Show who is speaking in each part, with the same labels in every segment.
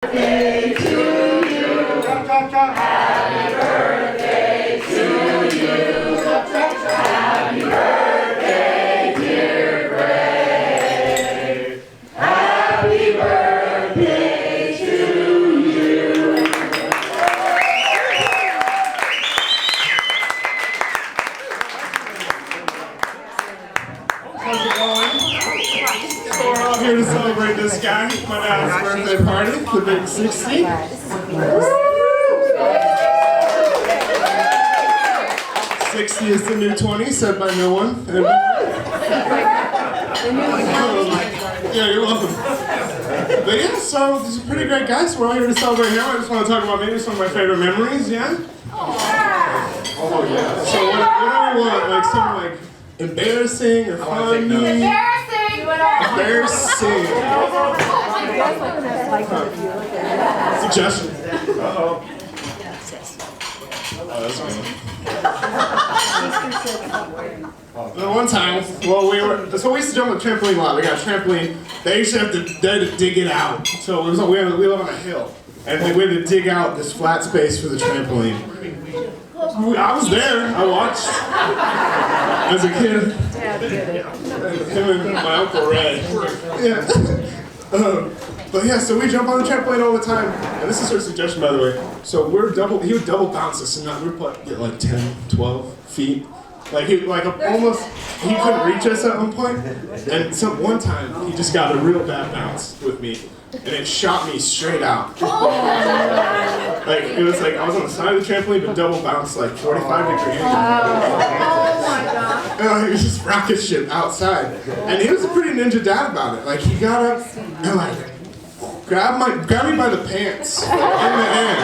Speaker 1: birthday to you. Happy birthday to you. Happy birthday, dear Gregg. Happy birthday to you.
Speaker 2: How's it going? So we're all here to celebrate this guy, my dad's birthday party, the big 60. 60 is the new 20, said by no one. Yeah, you're welcome. But yeah, so these are pretty great guys. We're all here to celebrate him. I just want to talk about maybe some of my favorite memories, yeah? Oh yeah. So whatever you want, like something like embarrassing or funny. Embarrassing. Suggestion. Uh-oh. Oh, that's me. The one time, well, we used to jump on the trampoline a lot. We got a trampoline. They used to have to dig it out. So we live on a hill, and we had to dig out this flat space for the trampoline. I was there. I watched as a kid. Him and my Uncle Ray. Yeah. But yeah, so we jump on the trampoline all the time. And this is her suggestion, by the way. So he would double bounce us, and we would get like 10, 12 feet. Like he couldn't reach us at one point. And so one time, he just got a real bad bounce with me. And it shot me straight out. Like, it was like I was on the side of the trampoline, but double bounced like 45 degrees.
Speaker 1: Oh my God.
Speaker 2: And like, it was just rocket ship outside. And he was a pretty ninja dad about it. Like, he got up and like, grabbed me by the pants in the air,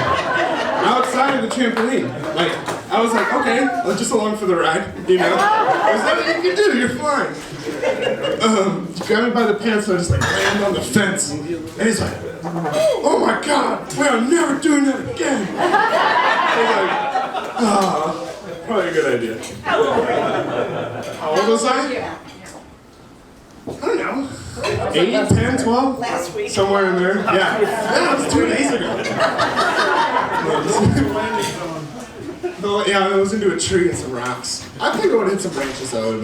Speaker 2: outside of the trampoline. Like, I was like, okay, I'm just along for the ride, you know? There's nothing you can do, you're fine. He grabbed me by the pants, so I just like landed on the fence. And he's like, oh my God, we are never doing that again. I was like, oh, probably a good idea. How old was I? I don't know. 8, 10, 12?
Speaker 1: Last week.
Speaker 2: Somewhere in there. Yeah. Yeah, it was 2 days ago. Yeah, I was into a tree and some rocks. I think I would hit some branches though.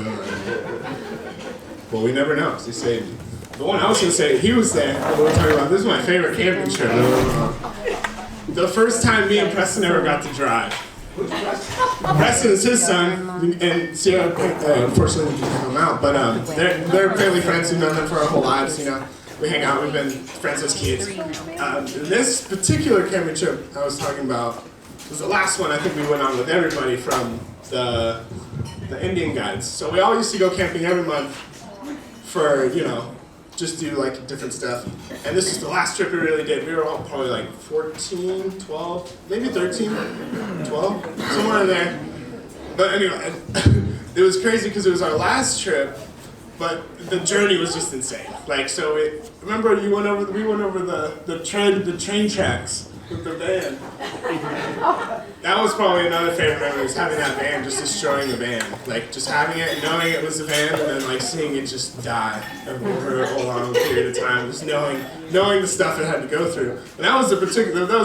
Speaker 2: Well, we never know, because he saved me. The one I was going to say, he was there. We were talking about, this is my favorite camping trip. The first time me and Preston ever got to drive. Preston is his son, and Sierra, unfortunately, didn't come out, but they're family friends. We've known them for our whole lives, you know. We hang out, we've been friends as kids. This particular camping trip I was talking about was the last one I think we went on with everybody from the Indian guides. So we all used to go camping every month for, you know, just do like different stuff. And this is the last trip we really did. We were all probably like 14, 12, maybe 13, 12, somewhere in there. But anyway, it was crazy because it was our last trip, but the journey was just insane. Like, so remember we went over the train tracks with the van. That was probably another favorite memory, was having that van, just destroying the van. Like, just having it, knowing it was a van, and then like seeing it just die over a long period of time, just knowing the stuff it had to go through. And that was the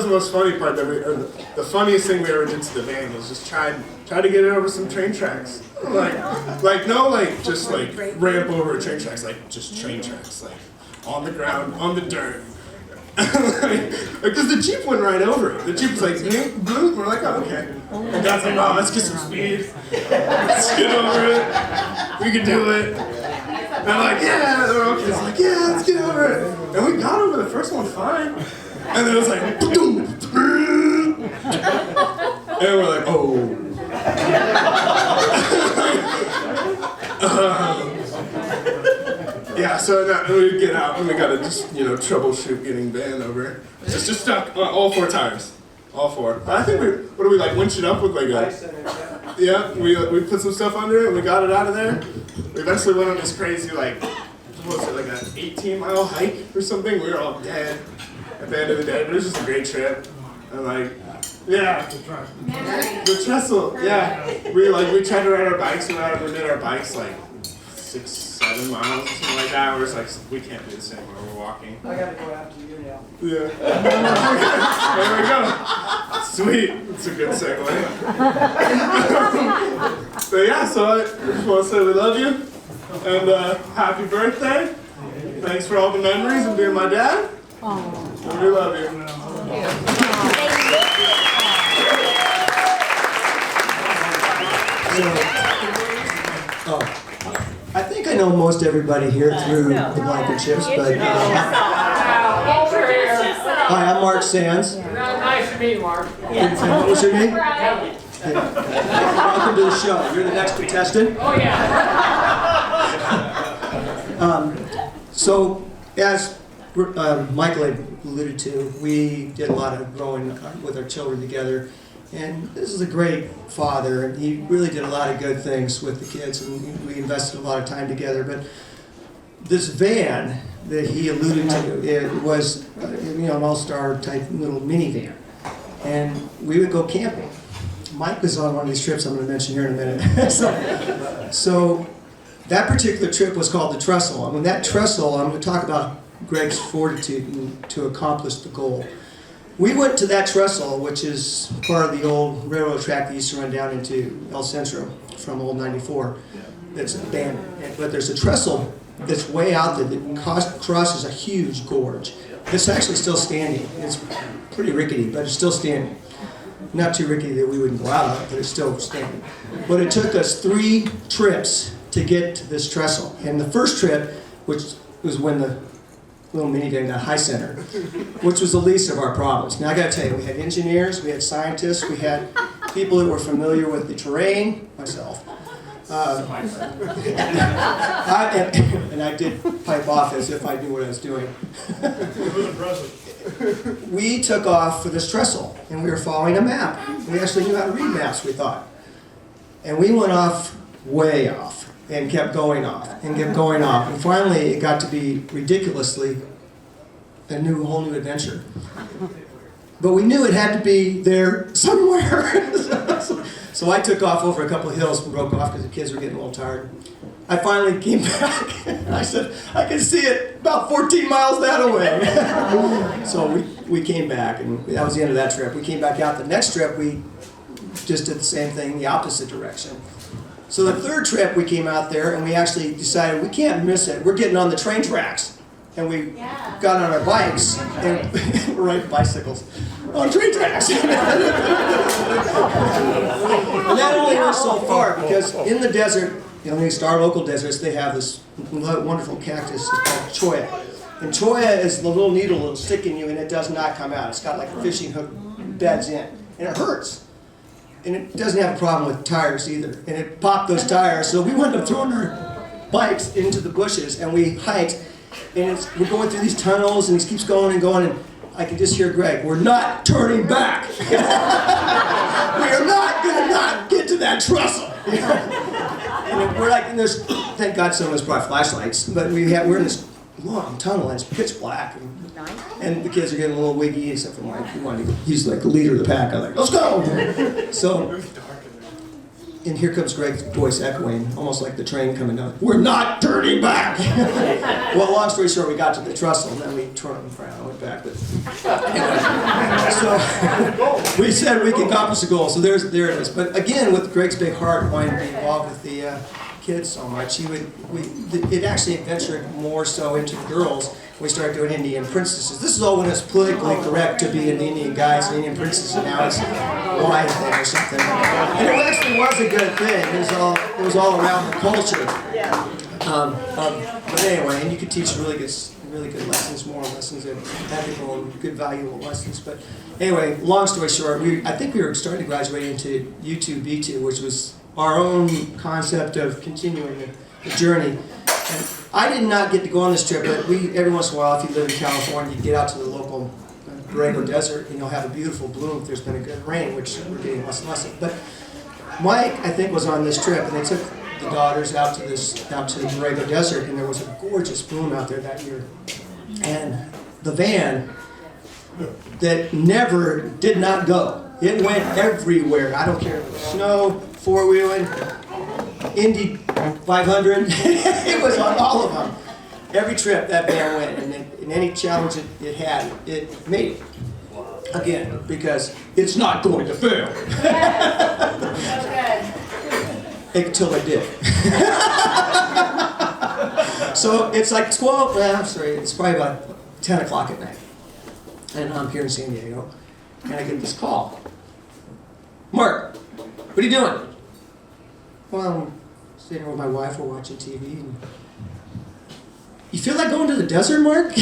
Speaker 2: most funny part, the funniest thing we ever did to the van was just try to get it over some train tracks. Just ramp over train tracks, like just train tracks, like on the ground, on the dirt. Because the Jeep went right over it. The Jeep was like, boom, we're like, oh, okay. And Dad's like, oh, let's get some speed. Let's get over it. We can do it. And I'm like, yeah. And our kid's like, yeah, let's get over it. And we got over the first one fine. And then it was like, boom. And we're like, oh. Yeah, so we get out and we gotta just, you know, troubleshoot getting van over. Just stuck all 4 tires. All 4. I think we like winch it up with like a, yeah, we put some stuff under it and we got it out of there. We eventually went on this crazy like, what was it, like an 18-mile hike or something? We were all dead at the end of the day, but it was just a great trip. And like, yeah, the trestle, yeah. We tried to ride our bikes, we made our bikes like 6, 7 7 miles or something like that. We're just like, we can't do this anymore. We're walking.
Speaker 1: I gotta go after you now.
Speaker 2: Yeah. There we go. Sweet. It's a good segue. But yeah, so I just want to say we love you. And happy birthday. Thanks for all the memories and being my dad. And we love you.
Speaker 3: I think I know most everybody here through the Blankenships, but hi, I'm Mark Sands.
Speaker 1: Nice to meet you, Mark.
Speaker 3: What was your name? Welcome to the show. You're the next contestant.
Speaker 1: Oh, yeah.
Speaker 3: So, as Michael had alluded to, we did a lot of growing with our children together. And this is a great father, and he really did a lot of good things with the kids, and we invested a lot of time together. But this van that he alluded to, it was an all-star type little minivan. And we would go camping. Mike was on one of these trips I'm going to mention here in a minute. so that particular trip was called the Trestle. And when that Trestle, I'm going to talk about Gregg's fortitude to accomplish the goal. We went to that trestle, which is part of the old railroad track that used to run down into El Centro from Old 94. That's abandoned. But there's a trestle that's way out there that crosses a huge gorge. It's actually still standing. It's pretty rickety, but it's still standing. Not too rickety that we wouldn't go out of it, but it's still standing. But it took us 3 trips to get to this trestle. And the first trip, which was when the little minivan got high center, which was the least of our problems. Now I got to tell you, we had engineers, we had scientists, we had people that were familiar with the terrain, myself. And I did pipe off as if I knew what I was doing.
Speaker 1: It was impressive.
Speaker 3: We took off for this trestle, and we were following a map. We actually knew how to read maps, we thought. And we went off, way off, and kept going off, and kept going off. And finally, it got to be ridiculously a whole new adventure. But we knew it had to be there somewhere. So I took off over a couple of hills and broke off because the kids were getting a little tired. I finally came back, and I said, I can see it about 14 miles that way. So we came back, and that was the end of that trip. We came back out. The next trip, we just did the same thing, the opposite direction. So the third trip, we came out there, and we actually decided we can't miss it. We're getting on the train tracks. And we got on our bikes, and we're riding bicycles on train tracks. And that only went so far, because in the desert, our local deserts, they have this wonderful cactus it's called cholla. And cholla is the little needle that'll stick in you, and it does not come out. It's got like a fishing hook beds in, and it hurts. And it doesn't have a problem with tires either. And it popped those tires, so we wound up throwing our bikes into the bushes, and we hiked. And we're going through these tunnels, and it keeps going and going, and I can just hear Gregg, we're not turning back. We are not going to not get to that trestle. And we're like in this, thank God someone brought flashlights, but we're in this long tunnel, and it's pitch black. And the kids are getting a little wiggy, except for Mike. He's like the leader of the pack. I'm like, let's go! So, and here comes Gregg's voice echoing, almost like the train coming down. We're not turning back! Well, long story short, we got to the trestle, and then we turned around and went back. But anyway, so we said we can accomplish the goal, so there it is. But again, with Gregg's big heart wanting to be involved with the kids so much, it actually adventured more so into the girls. We started doing Indian princesses. This is all when it's politically correct to be an Indian guys and Indian princesses, and now it's why thing or something. And it actually was a good thing. It was all around the culture. But anyway, and you could teach really good lessons, moral lessons, and ethical and good valuable lessons. But anyway, long story short, I think we were starting to graduate into U2 B2, which was our own concept of continuing the journey. And I did not get to go on this trip, but every once in a while, if you live in California, you get out to the local Borrego Desert, and you'll have a beautiful bloom if there's been a good rain, which we're getting less and less of. But Mike, I think, was on this trip, and they took the daughters out to the Borrego Desert, and there was a gorgeous bloom out there that year. And the van that did not go. It went everywhere. I don't care if it was snow, four-wheeling, Indy 500. It was on all of them. Every trip that van went, and in any challenge it had, it made it. Again, because it's not going to fail. Until it did. So it's like 12, I'm sorry, it's probably about 10 o'clock at night. And I'm here in San Diego, and I get this call. Mark, what are you doing? Well, I'm sitting here with my wife, we're watching TV. And, you feel like going to the desert, Mark?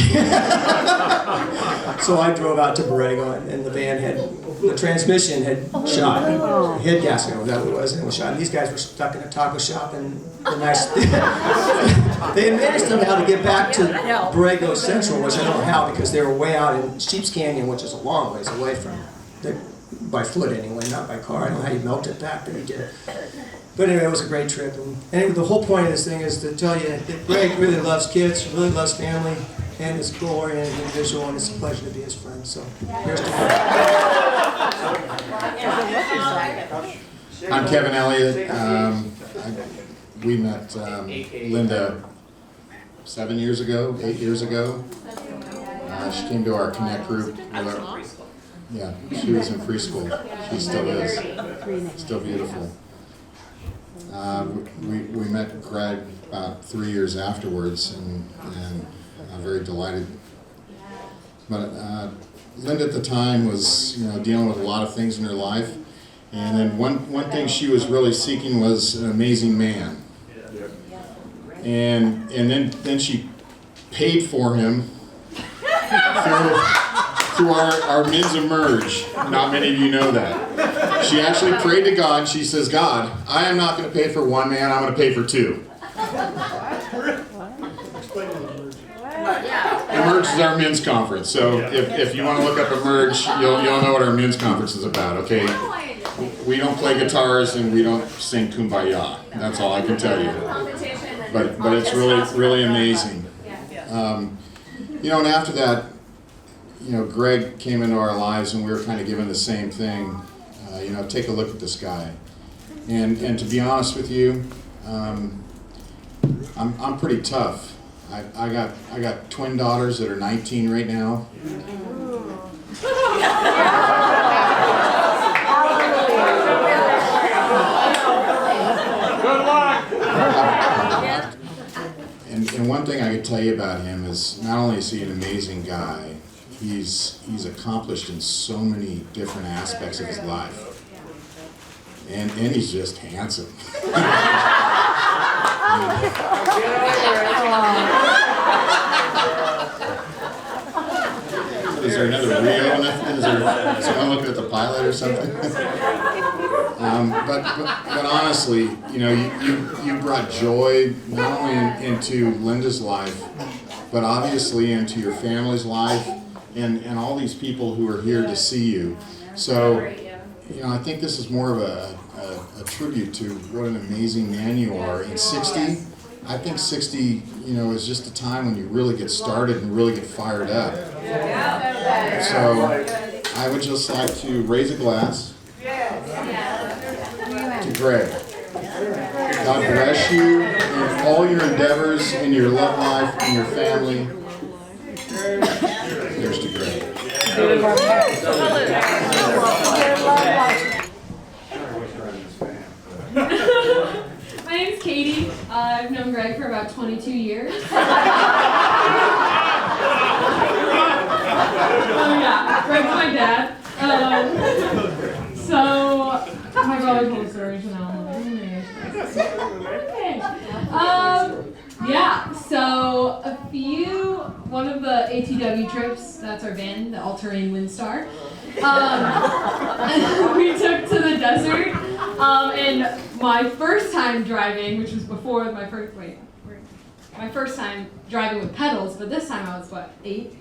Speaker 3: So I drove out to Borrego, and the van the transmission had shot. Head gasket, was that what it was? And it was shot. And these guys were stuck in a taco shop, and the nice. They had managed somehow to get back to Borrego Central, which I don't know how, because they were way out in Sheep's Canyon, which is a long ways away from, by foot anyway, not by car. I don't know how you melt it back, but he did. But anyway, it was a great trip. And the whole point of this thing is to tell you that Gregg really loves kids, really loves family, and is a goal-oriented individual, and it's a pleasure to be his friend. So here's to him.
Speaker 4: I'm Kevin Elliott. We met Linda 8 years ago. She came to our Connect group. Yeah, she was in preschool. She still is. Still beautiful. We met Gregg about 3 years afterwards, and I'm very delighted. But Linda at the time was, dealing with a lot of things in her life, and then one thing she was really seeking was an amazing man. And then she paid for him through our Men's Emerge. Not many of you know that. She actually prayed to God. She says, God, I am not going to pay for one man, I'm going to pay for two. Emerge is our men's conference. So if you want to look up Emerge, you'll know what our men's conference is about, okay? We don't play guitars and we don't sing Kumbaya. That's all I can tell you. But it's really amazing. And after that, Gregg came into our lives and we were kind of given the same thing. Take a look at this guy. And to be honest with you, I'm pretty tough. I got twin daughters that are 19 right now.
Speaker 1: Good luck.
Speaker 4: And one thing I could tell you about him is not only is he an amazing guy, he's accomplished in so many different aspects of his life. And he's just handsome. Is there another Rio in that? Is someone looking at the pilot or something? But honestly, you brought joy not only into Linda's life, but obviously into your family's life, and all these people who are here to see you. So, I think this is more of a tribute to what an amazing man you are. In 60, I think 60, is just a time when you really get started and really get fired up. So, I would just like to raise a glass to Gregg. God bless you in all your endeavors, in your love life, in your family. Here's to Gregg.
Speaker 5: My name's Katie. I've known Gregg for about 22 years. Oh yeah, Gregg's my dad. So my brother told stories and I'm like, okay. Yeah. So one of the ATW trips, that's our van, the all-terrain Windstar. We took to the desert, and my first time driving, which was before my first time driving with pedals, but this time I was 8?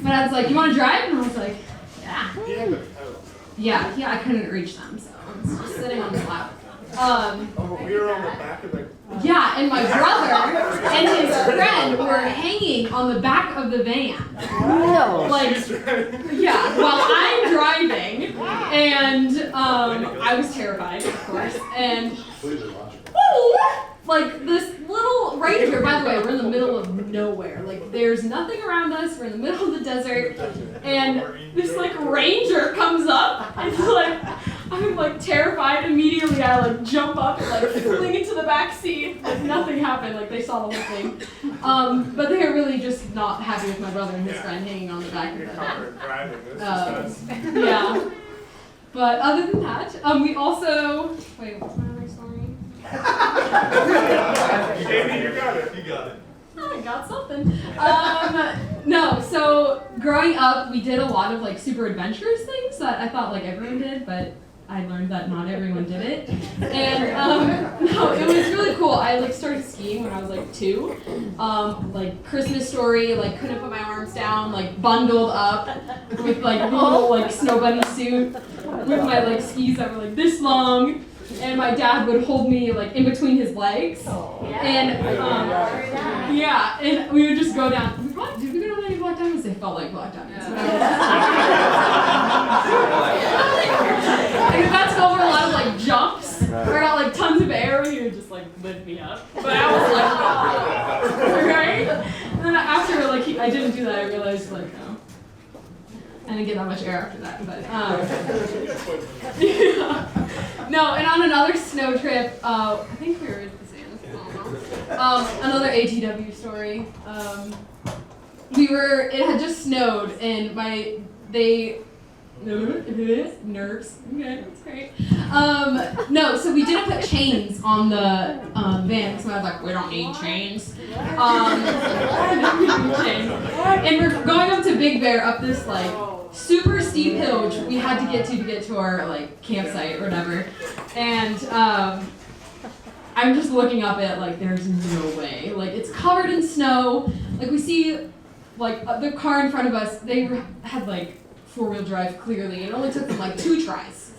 Speaker 5: My dad's like, "You want to drive?" And I was like, "Yeah." I couldn't reach them, so I was just sitting on the lap.
Speaker 1: We were on the back of the...
Speaker 5: Yeah, and my brother and his friend were hanging on the back of the van.
Speaker 6: No.
Speaker 5: While I'm driving, and I was terrified, of course, and like this little ranger. By the way, we're in the middle of nowhere. Like there's nothing around us. We're in the middle of the desert, and this like ranger comes up and like I'm like terrified. Immediately I like jump up and like fling into the back seat. Like nothing happened. Like they saw the whole thing. But they were really just not happy with my brother and his friend hanging on the back of the yeah. But other than that, we also wait. What's my other story?
Speaker 1: Jamie, you got it. You got it.
Speaker 5: I got something. No, so growing up, we did a lot of like super adventurous things that I thought like everyone did, but I learned that not everyone did it. And no, it was really cool. I like started skiing when I was like 2. Like Christmas Story, like couldn't put my arms down, like bundled up with like a little like snow bunny suit with my like skis that were like this long. And my dad would hold me like in between his legs, and yeah, and we would just go down. Did we go down any black diamonds? They felt like black diamonds. I got to go over a lot of like jumps. I got like tons of air, and he would just like lift me up. But I was like, oh, right? And then after like I didn't do that, I realized like. I didn't get that much air after that, but yeah. No, and on another snow trip, I think we were in the sand. Another ATW story. It had just snowed, and nerves. Okay, that's great. No, so we didn't put chains on the van because I was like, we don't need chains. And we're going up to Big Bear up this like super steep hill, which we had to get to our like campsite or whatever. And I'm just looking up at like there's no way. Like it's covered in snow. Like we see like the car in front of us. They had like 4-wheel drive clearly. It only took them like 2 tries.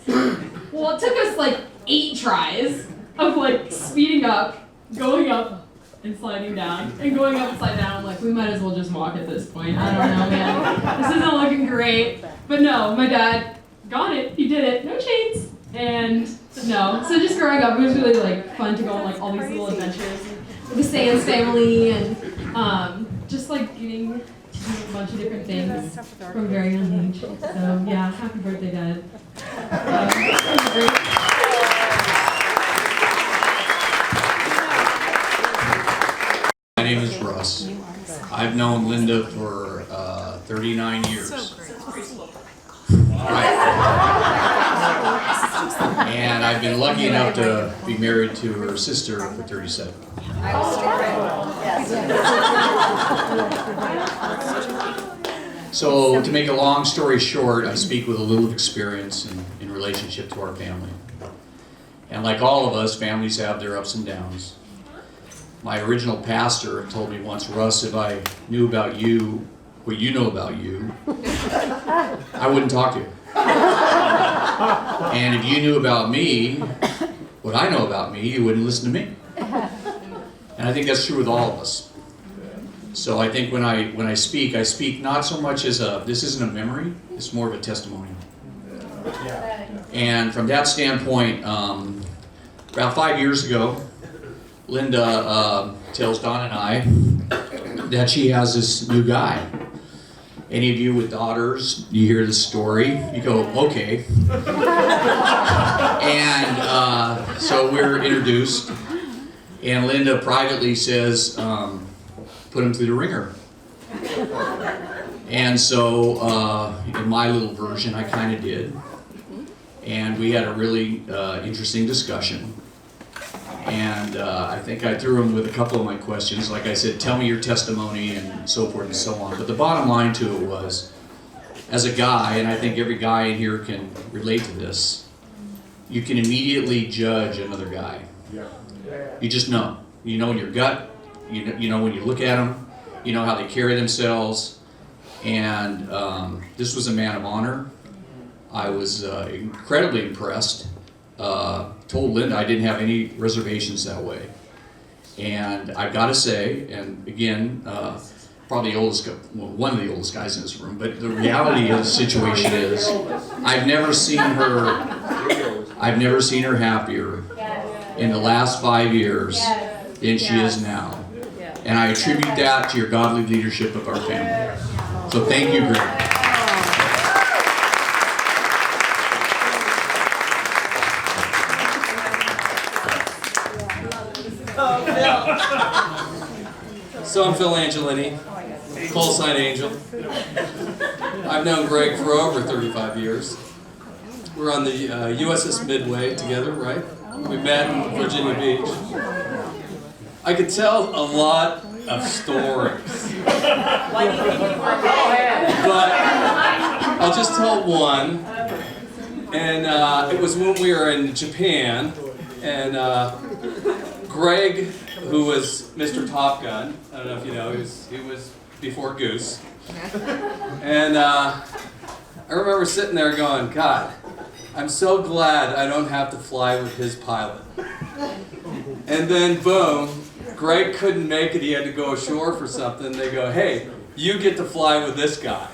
Speaker 5: Well, it took us like 8 tries of like speeding up, going up and sliding down, and going up and sliding down. I'm like, we might as well just walk at this point. I don't know, man. This isn't looking great. But no, my dad got it. He did it. No chains. And no. So just growing up, it was really like fun to go on like all these little adventures with the Sands family, and just like getting to do a bunch of different things from a very young age. So yeah, happy birthday, Dad.
Speaker 6: My name is Russ. I've known Linda for 39 years. Right. And I've been lucky enough to be married to her sister for 37. So to make a long story short, I speak with a little experience in relationship to our family. And like all of us, families have their ups and downs. My original pastor told me once, Russ, if I knew about you, what you know about you, I wouldn't talk to you. And if you knew about me, what I know about me, you wouldn't listen to me. And I think that's true with all of us. So I think when I speak not so much as this isn't a memory, it's more of a testimony. And from that standpoint, about 5 years ago, Linda tells Don and I that she has this new guy. Any of you with daughters, you hear the story, you go, okay. And so we're introduced, and Linda privately says, put him through the ringer. And so in my little version, I kind of did. And we had a really interesting discussion. And I think I threw him with a couple of my questions. Like I said, tell me your testimony and so forth and so on. But the bottom line to it was, as a guy, and I think every guy in here can relate to this, you can immediately judge another guy. You just know. You know in your gut. You know when you look at them. You know how they carry themselves. And this was a man of honor. I was incredibly impressed. Told Linda I didn't have any reservations that way. And I've got to say, and again, probably the oldest, well, one of the oldest guys in this room, but the reality of the situation is, I've never seen her happier in the last 5 years than she is now. And I attribute that to your godly leadership of our family. So thank you, Gregg.
Speaker 7: So I'm Phil Angelini, call sign Angel. I've known Gregg for over 35 years. We're on the USS Midway together, right? We met in Virginia Beach. I could tell a lot of stories, but I'll just tell one. And it was when we were in Japan, and Gregg, who was Mr. Top Gun, I don't know if you know, he was before Goose. And I remember sitting there going, God, I'm so glad I don't have to fly with his pilot. And then boom, Gregg couldn't make it, he had to go ashore for something. They go, hey, you get to fly with this guy.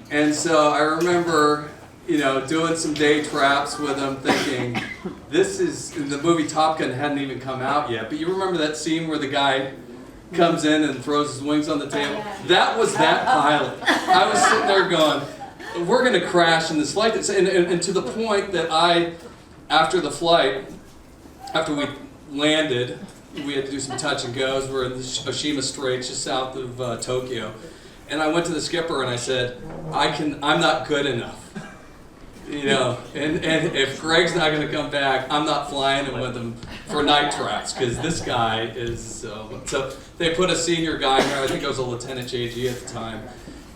Speaker 7: And so I remember, you know, doing some day traps with him, thinking, this is, the movie Top Gun hadn't even come out yet, but you remember that scene where the guy comes in and throws his wings on the table? That was that pilot. I was sitting there going, we're going to crash in this flight. And to the point that after the flight, after we landed, we had to do some touch and goes. We're in the Oshima Straits, just south of Tokyo. And I went to the skipper and I said, I'm not good enough. You know, and if Gregg's not going to come back, I'm not flying him with him for night traps, because this guy is, so they put a senior guy there, I think I was a Lieutenant JG at the time,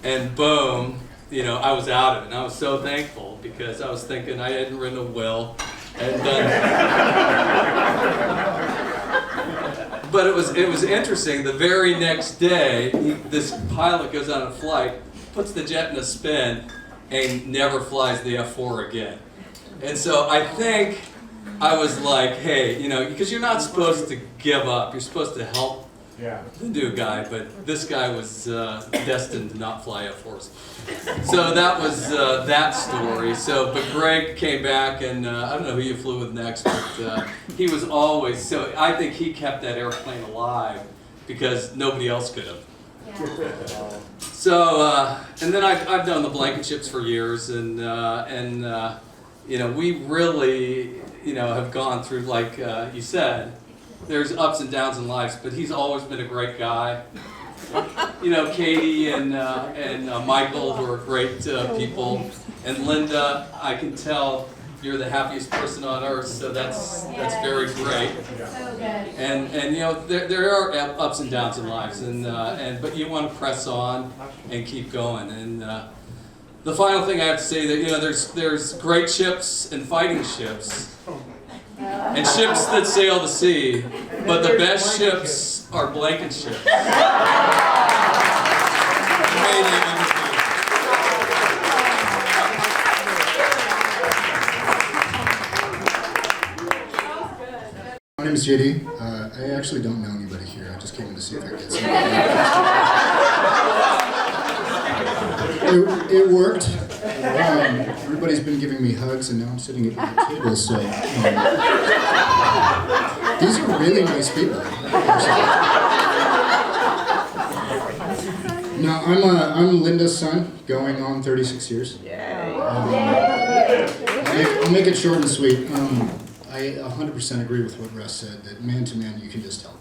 Speaker 7: and boom, you know, I was out of it, and I was so thankful, because I was thinking I hadn't written a will, and but it was interesting. The very next day, this pilot goes on a flight, puts the jet in a spin, and never flies the F4 again. And so I think I was like, hey, you know, because you're not supposed to give up. You're supposed to help the new guy, but this guy was destined to not fly F4s. So that was that story. So, but Gregg came back, and I don't know who you flew with next, but he was always, so I think he kept that airplane alive because nobody else could have. So, and then I've known the Blankenships for years, and you know, we really, you know, have gone through, like you said, there's ups and downs in life, but he's always been a great guy. You know, Katie and Michael, who are great people, and Linda, I can tell you're the happiest person on earth, so that's very great. And you know, there are ups and downs in lives, but you want to press on and keep going. And the final thing I have to say, that, you know, there's great ships and fighting ships, and ships that sail the sea, but the best ships are Blankenships.
Speaker 4: My name is JD. I actually don't know anybody here. I just came in to see if I could get somebody. It worked. Everybody's been giving me hugs, and now I'm sitting at the table, so these are really nice people. No, I'm Linda's son, going on 36 years. I'll make it short and sweet. I 100% agree with what Russ said, that man to man you can just tell.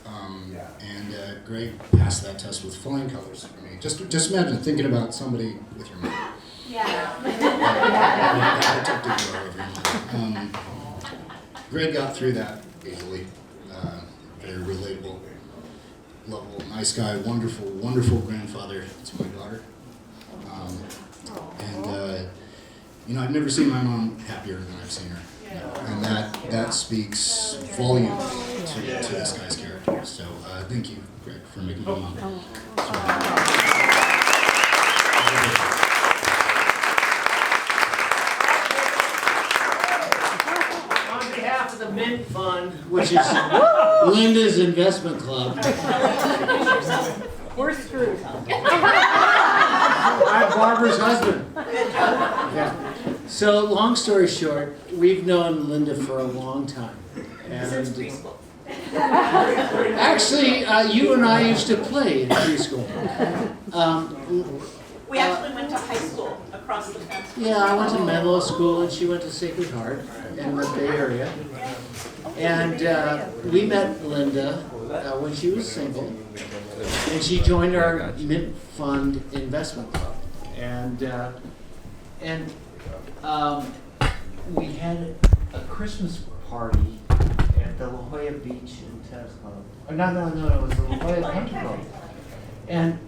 Speaker 4: And Gregg passed that test with flying colors for me. Just imagine thinking about somebody with your mom. Gregg got through that easily. Very relatable, lovable, nice guy, wonderful, wonderful grandfather to my daughter. You know, I've never seen my mom happier than I've seen her. And that speaks volume to this guy's character. So thank you, Gregg, for making me mom.
Speaker 8: On behalf of the Mint Fund, which is Linda's investment club,
Speaker 9: We're screwed.
Speaker 8: I'm Barbara's husband. Yeah. So, long story short, we've known Linda for a long time. And Actually, you and I used to play in preschool.
Speaker 9: We actually went to high school across the country.
Speaker 8: Yeah, I went to Menlo School and she went to Sacred Heart in the Bay Area. And we met Linda when she was single. And she joined our Mint Fund investment club. And we had a Christmas party at the La Jolla Beach in Tennis Club. No, it was the La Jolla Country Club. And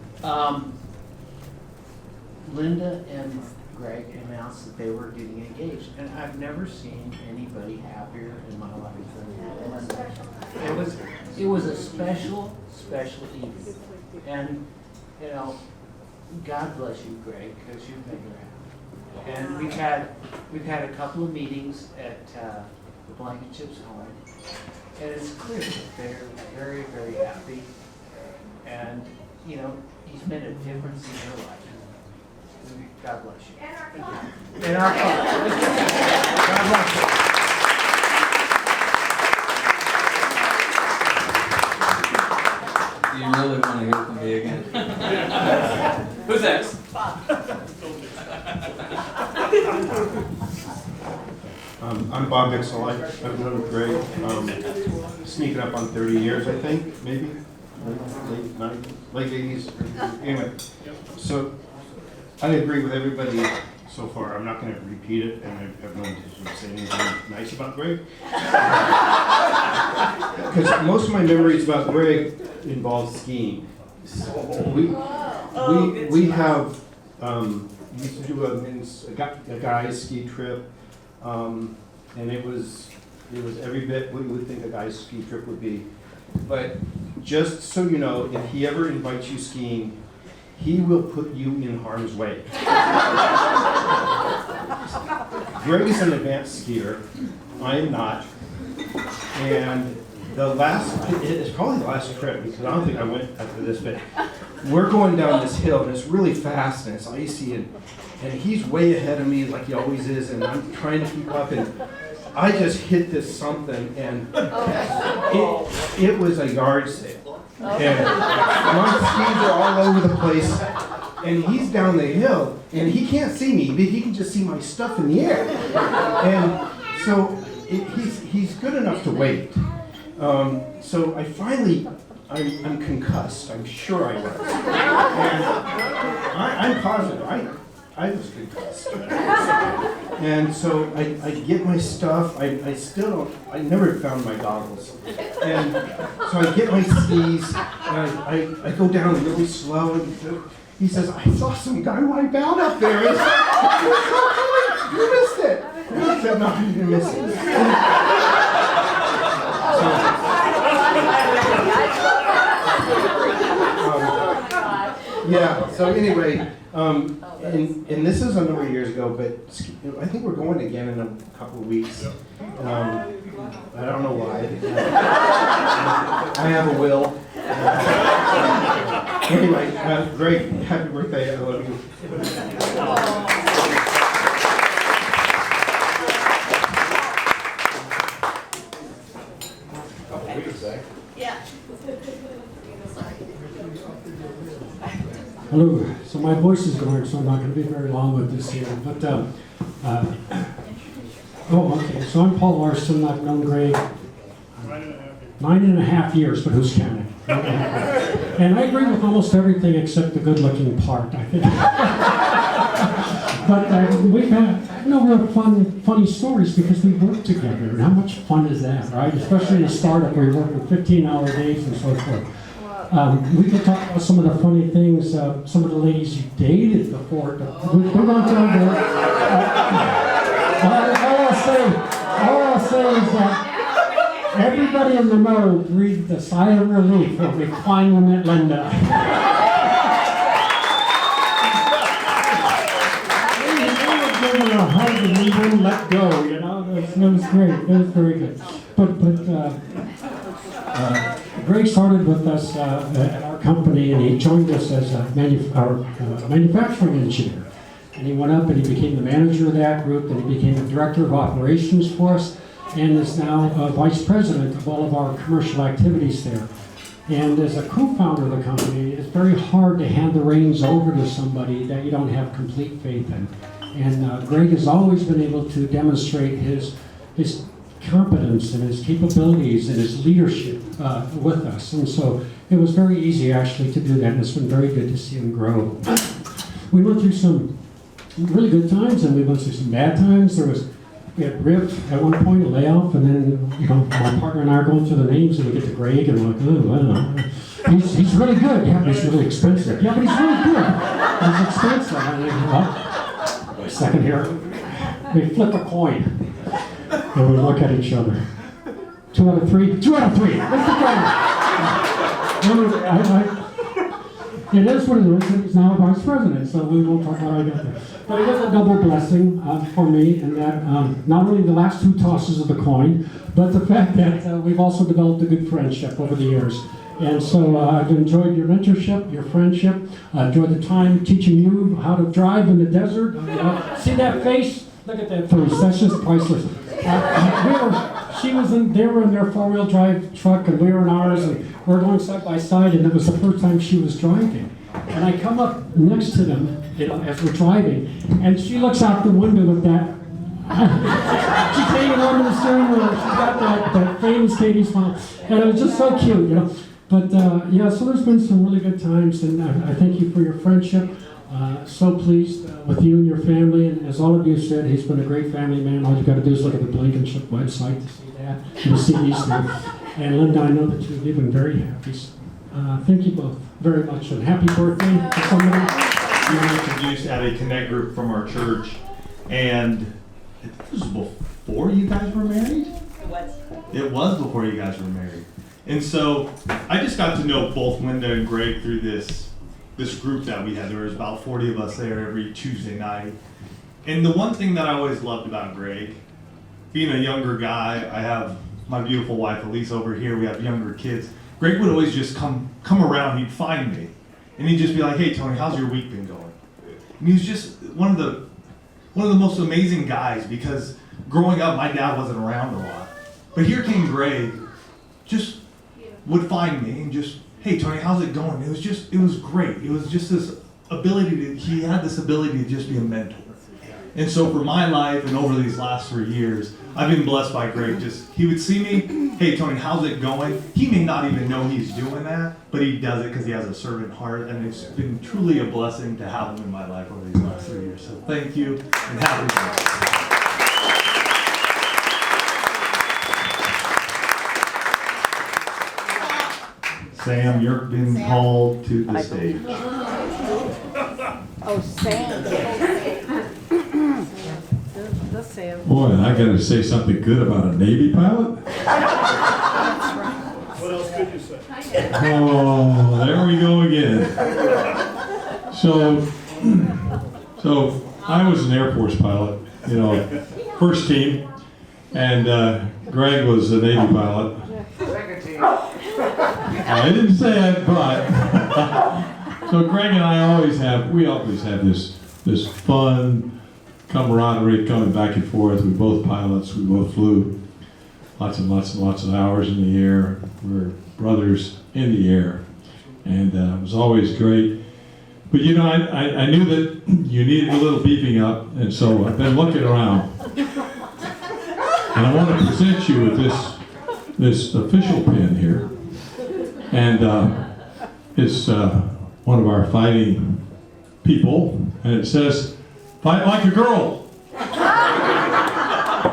Speaker 8: Linda and Gregg announced that they were getting engaged, and I've never seen anybody happier in my life than Linda. It was a special evening, and you know, God bless you, Gregg, because you've made her happy. And we've had a couple of meetings at the Blankenship's home, and it's clear that they're very, very happy, and you know, he's made a difference in her life. God bless you. And our Father. God bless you.
Speaker 7: Do you really want to hear from me again? Who's next?
Speaker 1: I'm Bob Dixon. I've known Gregg sneaking up on 30 years, I think, maybe. Late 80s. Anyway, so I agree with everybody so far. I'm not going to repeat it, and I have no intention of saying anything nice about Gregg. Because most of my memories about Gregg involve skiing. We have used to do a guy's ski trip, and it was every bit what you would think a guy's ski trip would be. But just so you know, if he ever invites you skiing, he will put you in harm's way. Gregg is an advanced skier. I am not. And it's probably the last trip, because I don't think I went after this, but we're going down this hill, and it's really fast, and it's icy, and he's way ahead of me, like he always is, and I'm trying to keep up, and I just hit this something, and it was a yard sale. And my skis are all over the place, and he's down the hill, and he can't see me, but he can just see my stuff in the air. And so he's good enough to wait. So I finally, I'm concussed. I'm sure I was. And I'm positive. I was concussed. And so I get my stuff. I never found my goggles. And so I get my skis, and I go down really slow, and he says, I saw some guy wipe out up there. It's like, you missed it. And I said, no, you didn't miss it. Yeah, so anyway, and this is a number of years ago, but I think we're going again in a couple of weeks. I don't know why. I have a will. Anyway, Gregg, happy birthday. I love you.
Speaker 9: Yeah.
Speaker 10: Hello. So my voice is going, so I'm not going to be very long with this here. But okay. So I'm Paul Larson. I've known Gregg 9.5 years, but who's counting? And I agree with almost everything except the good-looking part, I think. But we've had real funny stories because we work together. And how much fun is that, right? Especially in a startup where you're working 15-hour days and so forth. We could talk about some of the funny things, some of the ladies you dated before. We don't talk about all I'll say is that everybody in the know breathed a sigh of relief when we finally met Linda. We were giving her a hug and we wouldn't let go, you know? It was great. It was very good. But Gregg started with us at our company, and he joined us as a manufacturing engineer. And he went up and he became the manager of that group, and he became the director of operations for us. and is now vice president of all of our commercial activities there. And as a co-founder of the company, it's very hard to hand the reins over to somebody that you don't have complete faith in. And Gregg has always been able to demonstrate his competence and his capabilities and his leadership with us. And so it was very easy actually to do that, and it's been very good to see him grow. We went through some really good times and we went through some bad times. We had Rip at one point, a layoff, and then my partner and I are going through the names and we get to Gregg and we're like, oh, I don't know. He's really good. Yeah, but he's really expensive. Yeah, but he's really good. He's expensive. And I think, well, wait a second here. We flip a coin. And we look at each other. 2 out of 3? 2 out of 3. Let's it is what it is. He's now a vice president, so we won't talk about how I got there. But it was a double blessing for me in that not only the last 2 tosses of the coin, but the fact that we've also developed a good friendship over the years. And so I've enjoyed your mentorship, your friendship. I enjoyed the time teaching you how to drive in the desert. See that face? Look at that face. That's just priceless. They were in their 4-wheel drive truck and we were in ours, and we were going side by side, and it was the first time she was driving. And I come up next to them, as we're driving, and she looks out the window with that. She's hanging on to the steering wheel. She's got that famous Katie smile, and it was just so cute, But yeah, so there's been some really good times, and I thank you for your friendship. So pleased with you and your family, and as all of you said, he's been a great family man. All you got to do is look at the Blankenship website to see that. You'll see these things. And Linda, I know that you've been very happy. So, thank you both very much, and happy birthday to somebody.
Speaker 11: We were introduced at a Connect group from our church, and it was before you guys were married?
Speaker 9: It was.
Speaker 11: It was before you guys were married. And so I just got to know both Linda and Gregg through this group that we had. There was about 40 of us there every Tuesday night. And the one thing that I always loved about Gregg, being a younger guy, I have my beautiful wife Elise over here, we have younger kids. Gregg would always just come around, he'd find me. And he'd just be like, hey Tony, how's your week been going? And he was just one of the most amazing guys, because growing up my dad wasn't around a lot. But here came Gregg, just would find me and just, hey Tony, how's it going? It was great. It was just this ability he had this ability to just be a mentor. And so for my life and over these last 3 years, I've been blessed by Gregg. He would see me, hey Tony, how's it going? He may not even know he's doing that, but he does it because he has a servant heart, and it's been truly a blessing to have him in my life over these last 3 years. So thank you, and happy birthday. Sam, you're being called to the stage.
Speaker 12: Oh, Sam. The Sam.
Speaker 13: Boy, I gotta say something good about a Navy pilot.
Speaker 2: What else could you say?
Speaker 13: Oh, there we go again. So I was an Air Force pilot, first team, and Gregg was a Navy pilot. I didn't say that, but so Gregg and I always have this fun camaraderie coming back and forth. We're both pilots. We both flew lots and lots and lots of hours in the air. We're brothers in the air, and it was always great. But I knew that you needed a little beefing up, and so I've been looking around, and I want to present you with this official pin here. And it's one of our fighting people, and it says, "Fight like a girl."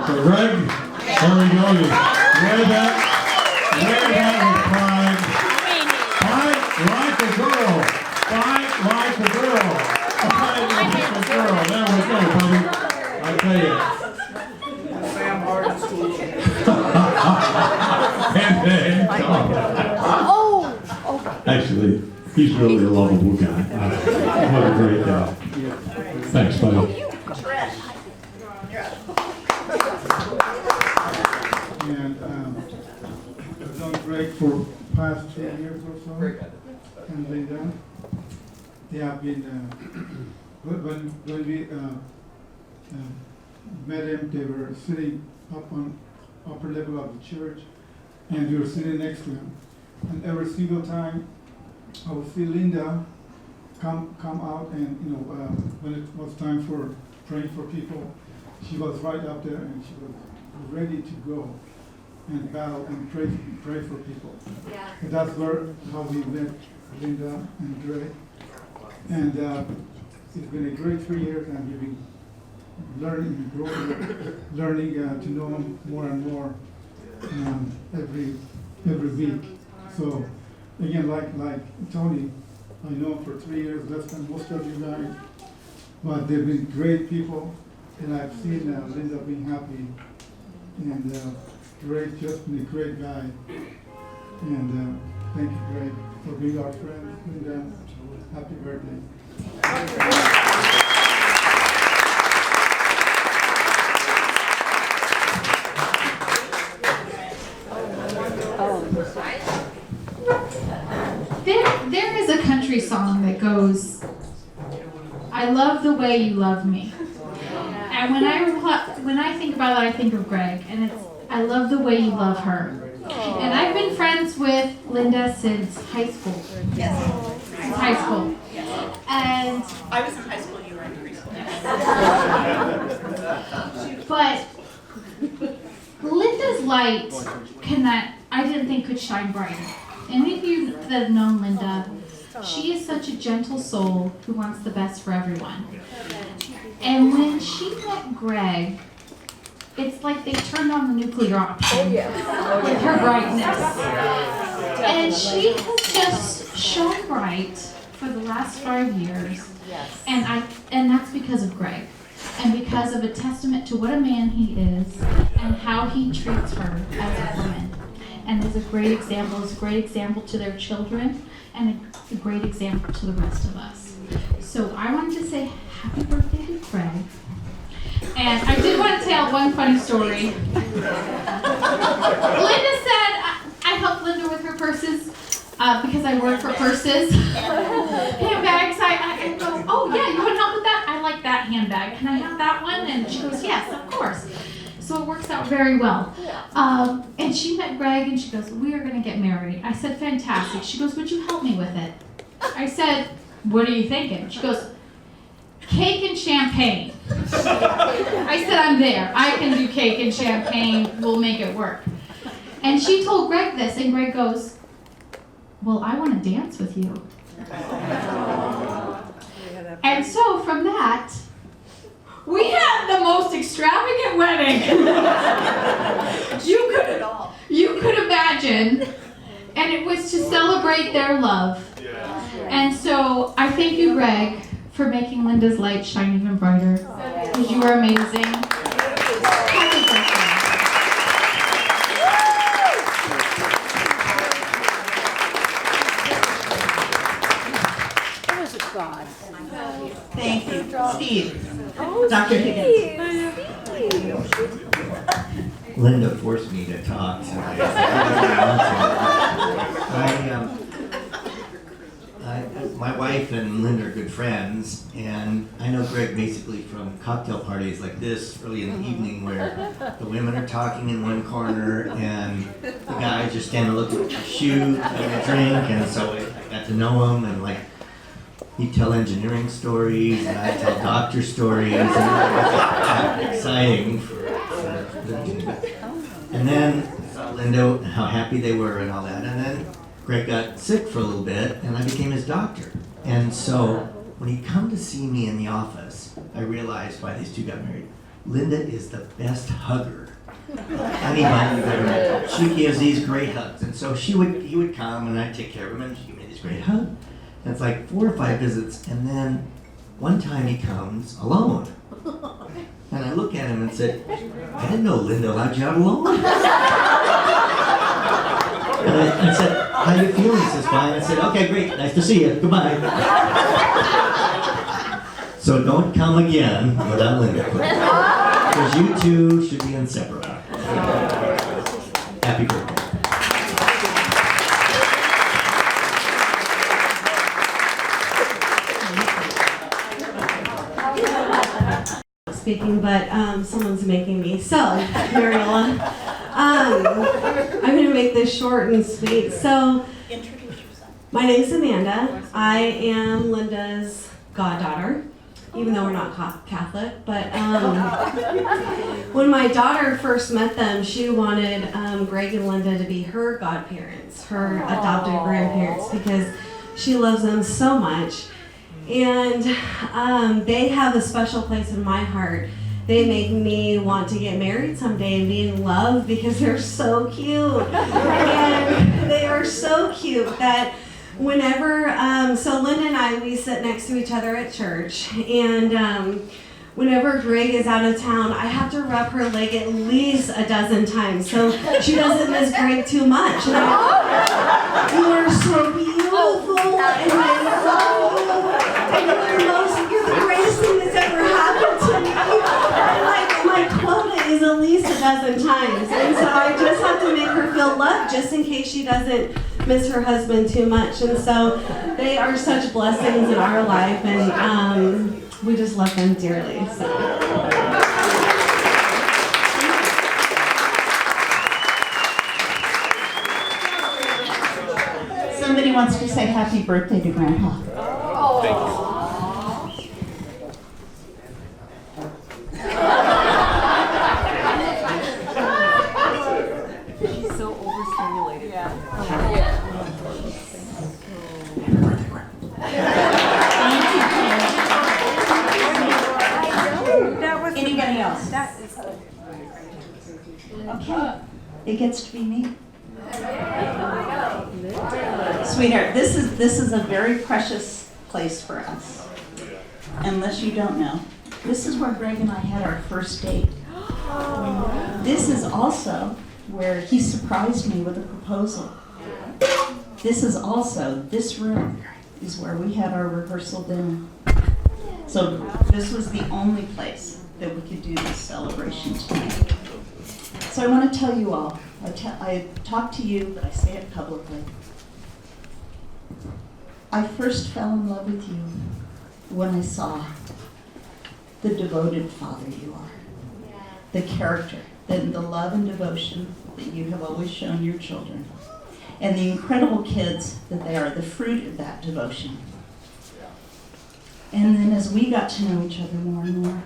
Speaker 13: So Gregg, there we go. You wear that with pride. Fight like a girl. Fight like a girl. Fight like a girl. There we go, buddy. I tell you.
Speaker 2: Sam Harden School.
Speaker 13: And then, actually, he's really a lovable guy. What a great guy. Thanks, buddy.
Speaker 14: And I've known Gregg for past 2 years or so. And Linda. They have been, when we met him, they were sitting up on upper level of the church, and we were sitting next to him. And every single time I would see Linda come out, and when it was time for praying for people, she was right up there, and she was ready to go and battle and pray for people.
Speaker 5: Yeah.
Speaker 14: And that's how we met Linda and Gregg. And it's been a great 3 years, and we've been learning and growing, learning to know him more and more every week. So again, like Tony, I know him for 3 years, less than most of you guys, but they've been great people, and I've seen Linda being happy, and Gregg just been a great guy. And thank you, Gregg, for being our friend. Linda, happy birthday.
Speaker 15: There is a country song that goes, "I love the way you love me." And when I think about it, I think of Gregg, and it's, "I love the way you love her." And I've been friends with Linda since high school.
Speaker 9: Yes.
Speaker 15: Since high school.
Speaker 9: Yes.
Speaker 15: And
Speaker 9: I was in high school, you were in preschool.
Speaker 15: but Linda's light I didn't think could shine brighter. Any of you that have known Linda, she is such a gentle soul who wants the best for everyone. And when she met Gregg, it's like they turned on the nuclear option with her brightness. And she has just shone bright for the last 5 years. And that's because of Gregg. And because of a testament to what a man he is and how he treats her as a woman. And is a great example to their children, and a great example to the rest of us. So I wanted to say happy birthday to Gregg. And I did want to tell one funny story. Linda said, I helped Linda with her purses because I work for purses. Handbags, I go, "Oh yeah, you want help with that? I like that handbag. Can I have that one?" And she goes, "Yes, of course." So it works out very well. And she met Gregg, and she goes, "We are going to get married." I said, "Fantastic." She goes, "Would you help me with it?" I said, "What are you thinking?" She goes, "Cake and champagne." I said, "I'm there. I can do cake and champagne. We'll make it work." And she told Gregg this, and Gregg goes, "Well, I want to dance with you." And so from that, we had the most extravagant wedding you could imagine, and it was to celebrate their love. And so I thank you, Gregg, for making Linda's light shine even brighter, because you are amazing. Happy birthday.
Speaker 12: That was a God.
Speaker 9: Thank you. Steve.
Speaker 12: Oh,
Speaker 9: Dr. Higgins.
Speaker 16: Linda forced me to talk, so my wife and Linda are good friends, and I know Gregg basically from cocktail parties like this early in the evening where the women are talking in one corner and the guys just standing looking at their shoes, having a drink, and so I got to know him, and like he'd tell engineering stories and I'd tell doctor stories, and it was exciting for and then Linda, how happy they were and all that, and then Gregg got sick for a little bit, and I became his doctor. And so when he'd come to see me in the office, I realized why these two got married. Linda is the best hugger anybody I've ever met. She gives these great hugs, and so he would come, and I'd take care of him, and she'd give me these great hugs. And it's like 4 or 5 visits, and then one time he comes alone. And I look at him and said, "I didn't know Linda allowed you out alone." And I said, "How you feeling?" He says, "Fine." I said, "Okay, great. Nice to see you. Goodbye." So don't come again without Linda. Because you two should be inseparable. Happy birthday.
Speaker 17: Speaking, but someone's making me. So, Mariola, I'm going to make this short and sweet. So,
Speaker 9: Introduce yourself.
Speaker 17: my name's Amanda. I am Linda's goddaughter, even though we're not Catholic. But when my daughter first met them, she wanted Gregg and Linda to be her godparents, her adopted grandparents, because she loves them so much. And they have a special place in my heart. They make me want to get married someday and be in love because they're so cute. And they are so cute that whenever, so Linda and I, we sit next to each other at church. And whenever Gregg is out of town, I have to rub her leg at least a dozen times so she doesn't miss Gregg too much. And you are so beautiful, and I love you. And you're the greatest thing that's ever happened to me. And my quota is at least a dozen times. And so I just have to make her feel loved just in case she doesn't miss her husband too much. And so they are such blessings in our life, and we just love them dearly. So.
Speaker 9: Somebody wants to say happy birthday to Grandpa.
Speaker 12: She's so overstimulated. Yeah.
Speaker 9: Anybody else? Okay. It gets to be me. Sweetheart, this is a very precious place for us. Unless you don't know, this is where Gregg and I had our first date. This is also where he surprised me with a proposal. This room is where we had our rehearsal dinner. So this was the only place that we could do this celebration tonight. So I want to tell you all, I talk to you, but I say it publicly. I first fell in love with you when I saw the devoted father you are, the character, the love and devotion that you have always shown your children, and the incredible kids that they are, the fruit of that devotion. And then as we got to know each other more and more,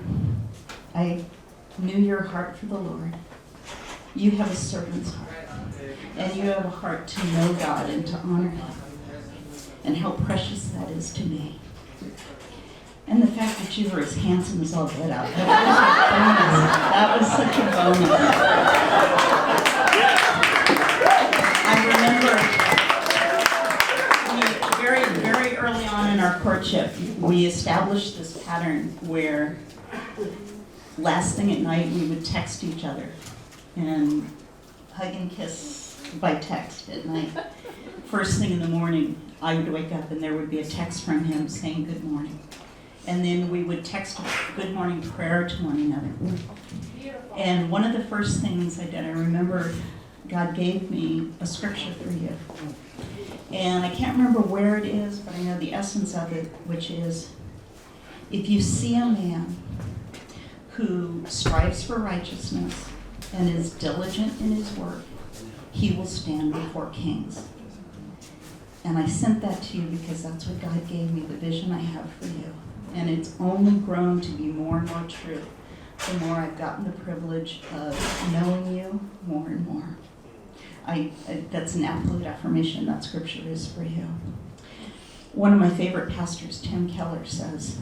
Speaker 9: I knew your heart for the Lord. You have a servant's heart, and you have a heart to know God and to honor Him, and how precious that is to me. And the fact that you were as handsome as all get out, that was such a bonus. I remember very, very early on in our courtship, we established this pattern where last thing at night we would text each other and hug and kiss by text at night. First thing in the morning, I would wake up and there would be a text from him saying good morning. And then we would text a good morning prayer to one another. And one of the first things I did, I remember God gave me a scripture for you. And I can't remember where it is, but I know the essence of it, which is, if you see a man who strives for righteousness and is diligent in his work, he will stand before kings. And I sent that to you because that's what God gave me, the vision I have for you. And it's only grown to be more and more true the more I've gotten the privilege of knowing you more and more. That's an absolute affirmation that scripture is for you. One of my favorite pastors, Tim Keller, says,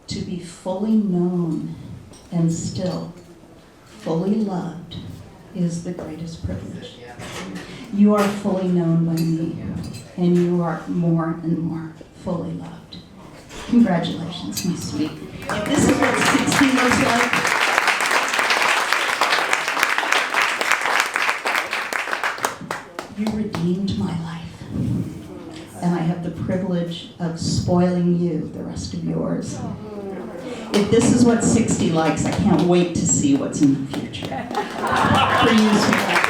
Speaker 9: to be fully known and still fully loved is the greatest privilege. You are fully known by me, and you are more and more fully loved. Congratulations, my sweet. If this is what 60 looks like, you redeemed my life, and I have the privilege of spoiling you the rest of yours. If this is what 60 likes, I can't wait to see what's in the future. For you, sweetheart.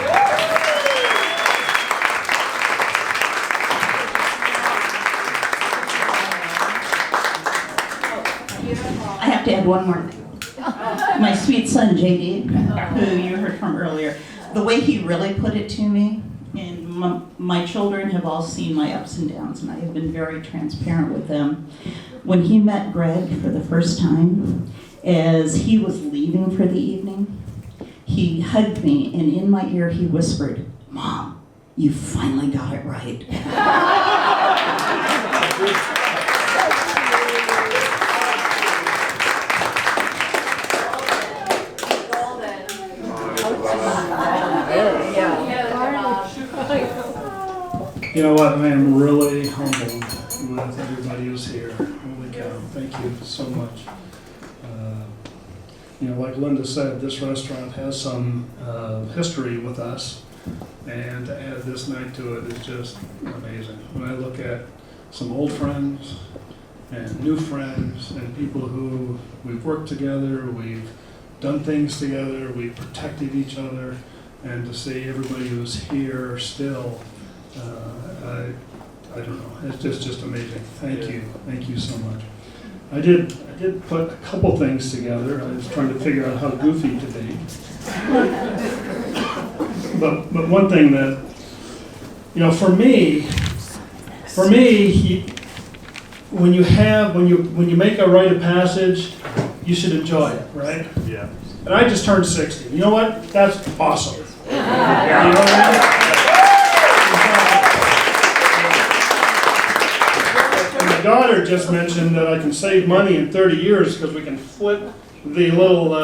Speaker 9: I have to add one more thing. my sweet son JD, who you heard from earlier, the way he really put it to me, and my children have all seen my ups and downs, and I have been very transparent with them. When he met Gregg for the first time, as he was leaving for the evening, he hugged me, and in my ear he whispered, "Mom, you finally got it right."
Speaker 18: You know what, I am really humbled with everybody who's here. Holy cow, thank you so much. You know, like Linda said, this restaurant has some history with us, and to add this night to it is just amazing. When I look at some old friends and new friends and people who we've worked together, we've done things together, we've protected each other, and to see everybody who's here still, I don't know, it's just amazing. Thank you so much. I did put a couple things together. I was trying to figure out how goofy to be. But one thing that, you know, for me, when you make a rite of passage, you should enjoy it, right?
Speaker 11: Yeah.
Speaker 18: And I just turned 60. You know what? That's awesome. You know what I mean? And my daughter just mentioned that I can save money in 30 years because we can flip the little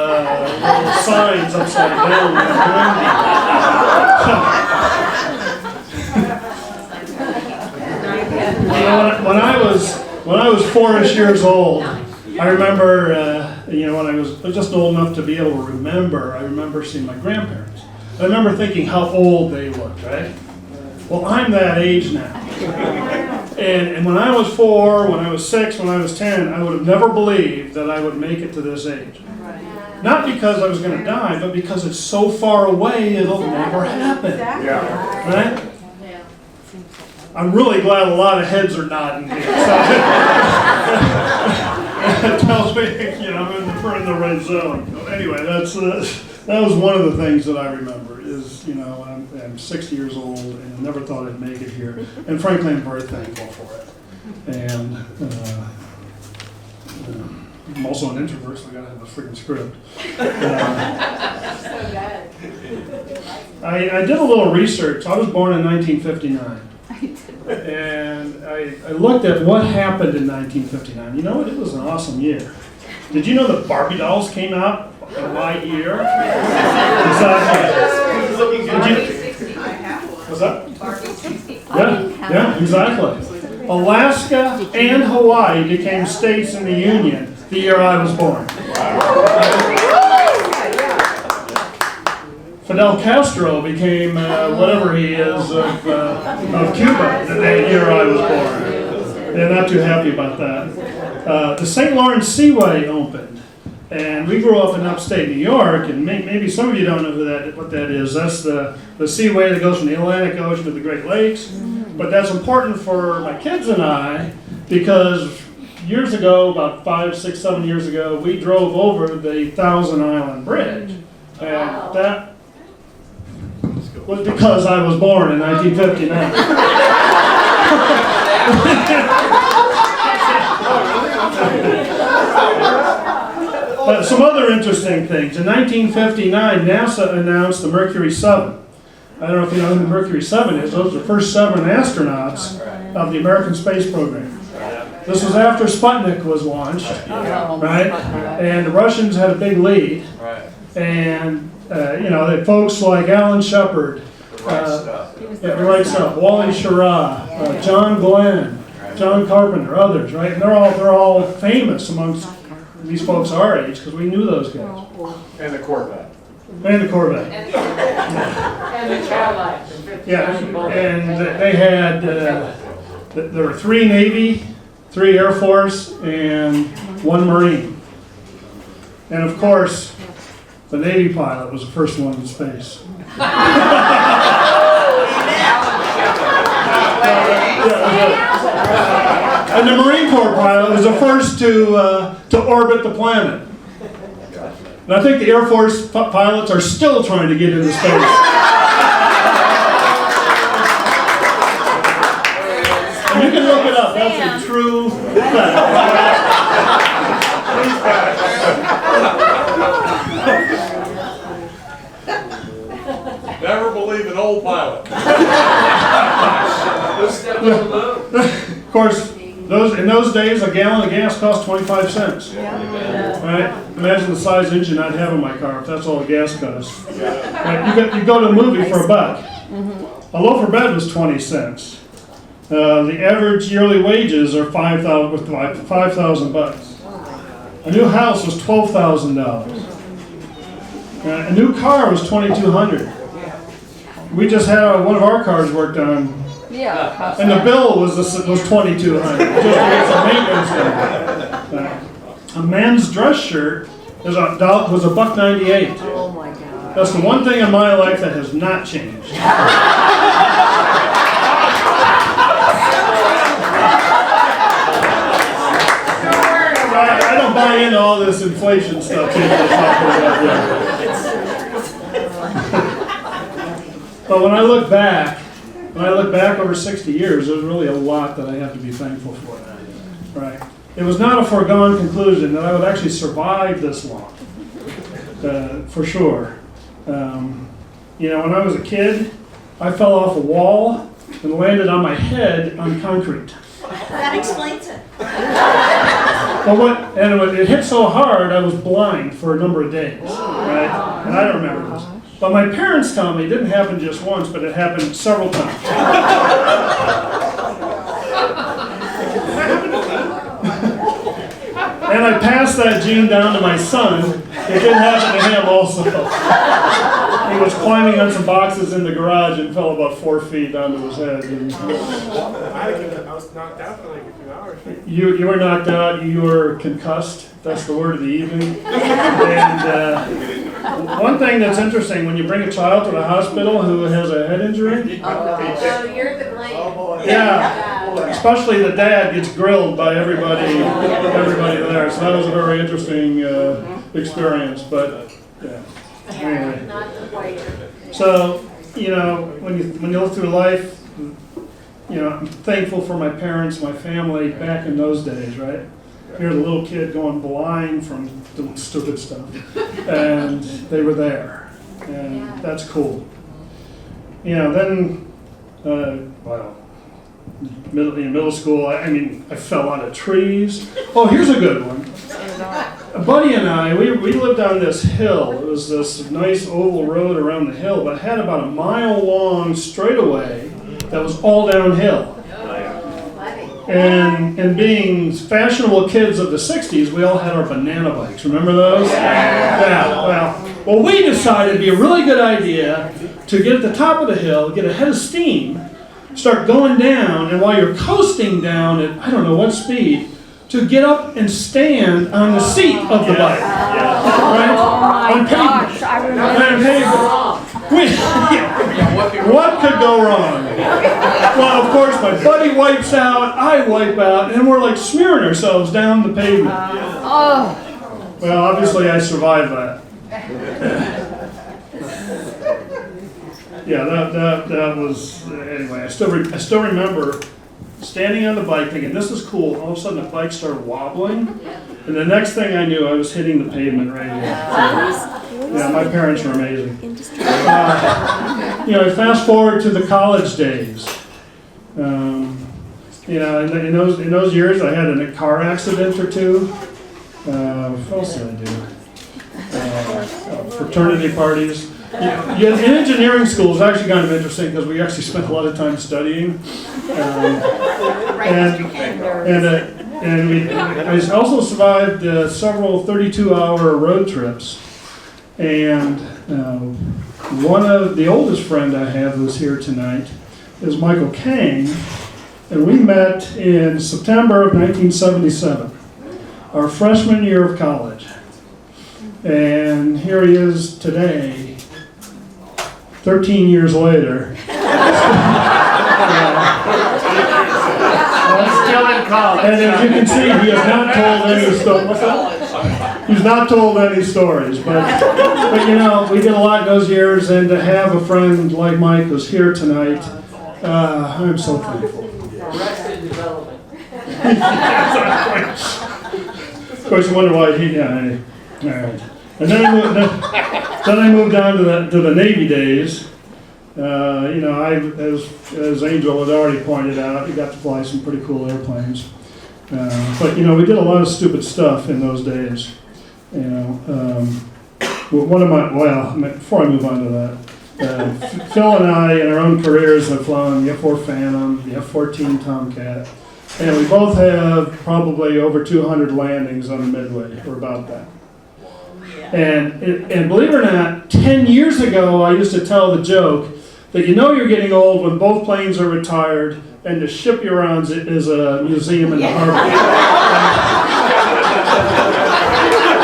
Speaker 18: signs upside down. When I was 4-ish years old, I remember, you know, when I was just old enough to be able to remember, I remember seeing my grandparents. I remember thinking how old they looked, right? Well, I'm that age now. And when I was 4, when I was 6, when I was 10, I would have never believed that I would make it to this age. Not because I was going to die, but because it's so far away, it'll never happen. Right? I'm really glad a lot of heads are nodding here. So it tells me, you know, I'm in the right zone. Anyway, that was one of the things that I remember is, you know, I'm 60 years old and I never thought I'd make it here. And frankly, I'm very thankful for it. And I'm also an introvert, so I gotta have a freaking script. I did a little research. I was born in 1959. And I looked at what happened in 1959. You know what? It was an awesome year. Did you know that Barbie dolls came out in my year? Exactly. What's that? Yeah, exactly. Alaska and Hawaii became states in the Union the year I was born. Fidel Castro became whatever he is of Cuba the year I was born. They're not too happy about that. The St. Lawrence Seaway opened, and we grew up in upstate New York, and maybe some of you don't know what that is. That's the seaway that goes from the Atlantic Ocean to the Great Lakes. But that's important for my kids and I because years ago, about 5, 6, 7 years ago, we drove over the Thousand Island Bridge. And that was because I was born in 1959. But some other interesting things. In 1959, NASA announced the Mercury 7. I don't know if you know who the Mercury 7 is. Those are the first 7 astronauts of the American space program. This was after Sputnik was launched, right? And the Russians had a big lead. And you know, the folks like Alan Shepard, the right stuff, Wally Schirra, John Glenn, John Carpenter, others, right? And they're all famous amongst these folks our age because we knew those guys.
Speaker 2: And the Corvette.
Speaker 18: And the Corvette.
Speaker 12: And the Cadillac.
Speaker 18: Yeah, and they had there were 3 Navy, 3 Air Force, and 1 Marine. And of course, the Navy pilot was the first one in space. And the Marine Corps pilot was the first to orbit the planet. And I think the Air Force pilots are still trying to get into space. And you can look it up. That's a true fact.
Speaker 13: Never believe an old pilot.
Speaker 18: Of course, in those days, a gallon of gas cost 25 cents. Right? Imagine the size engine I'd have in my car if that's all the gas costs. Right? You go to a movie for $1. A loaf of bread was 20 cents. The average yearly wages are $5,000 bucks. A new house was $12,000. A new car was $2,200. We just had one of our cars worked on, and the bill was $2,200 just to get some maintenance done. A men's dress shirt was $1.98.
Speaker 12: Oh my God.
Speaker 18: That's the one thing in my life that has not changed. I don't buy into all this inflation stuff. But when I look back over 60 years, there's really a lot that I have to be thankful for. Right? It was not a foregone conclusion that I would actually survive this long, for sure. When I was a kid, I fell off a wall and landed on my head on concrete.
Speaker 9: That explains it.
Speaker 18: It hit so hard, I was blind for a number of days, right? And I don't remember this. But my parents tell me it didn't happen just once, but it happened several times. And I passed that gene down to my son. It didn't happen to him also. He was climbing on some boxes in the garage and fell about 4 feet onto his head. And
Speaker 2: I was knocked out for like a few hours.
Speaker 18: you were knocked out, you were concussed. That's the word of the evening. And one thing that's interesting, when you bring a child to the hospital who has a head injury,
Speaker 12: Oh, you're the blame.
Speaker 18: yeah, especially the dad gets grilled by everybody there. So that was a very interesting experience. But yeah, anyway.
Speaker 12: Not the white.
Speaker 18: So when you look through life, I'm thankful for my parents, my family back in those days, right? Here's a little kid going blind from doing stupid stuff, and they were there, and that's cool. Then, in middle school, I fell out of trees. Oh, here's a good one. A buddy and I, we lived on this hill. It was this nice oval road around the hill, but it had about a mile-long straightaway that was all downhill. And being fashionable kids of the 60s, we all had our banana bikes. Remember those? Yeah. Well, we decided it'd be a really good idea to get at the top of the hill, get a head of steam, start going down, and while you're coasting down at I don't know what speed, to get up and stand on the seat of the bike. Right? On pavement.
Speaker 12: I remember.
Speaker 18: On pavement. What could go wrong? Well, of course, my buddy wipes out, I wipe out, and we're like smearing ourselves down the pavement. Well, obviously I survived that. Yeah, that was, anyway, I still remember standing on the bike thinking, this is cool. All of a sudden the bike started wobbling, and the next thing I knew, I was hitting the pavement right here. Yeah, my parents were amazing. Fast forward to the college days. In those years, I had a car accident or two. What else did I do? Fraternity parties. In engineering school is actually kind of interesting because we actually spent a lot of time studying. I also survived several 32-hour road trips. And one of the oldest friend I have who's here tonight is Michael Kang. And we met in September of 1977, our freshman year of college. And here he is today, 13 years later.
Speaker 12: Still in college.
Speaker 18: And as you can see, he has not told any story. What's that? He's not told any stories, but you know, we did a lot those years, and to have a friend like Mike who's here tonight, I'm so thankful.
Speaker 8: Arrested Development.
Speaker 18: Of course, you wonder why he, yeah, all right. And then I moved on to the Navy days. You know, as Angel had already pointed out, he got to fly some pretty cool airplanes. But you know, we did a lot of stupid stuff in those days. You know, before I move on to that, Phil and I, in our own careers, have flown the F-4 Phantom, the F-14 Tomcat, and we both have probably over 200 landings on the Midway, or about that. And believe it or not, 10 years ago, I used to tell the joke that you know you're getting old when both planes are retired and the ship you're on is a museum in the harbor.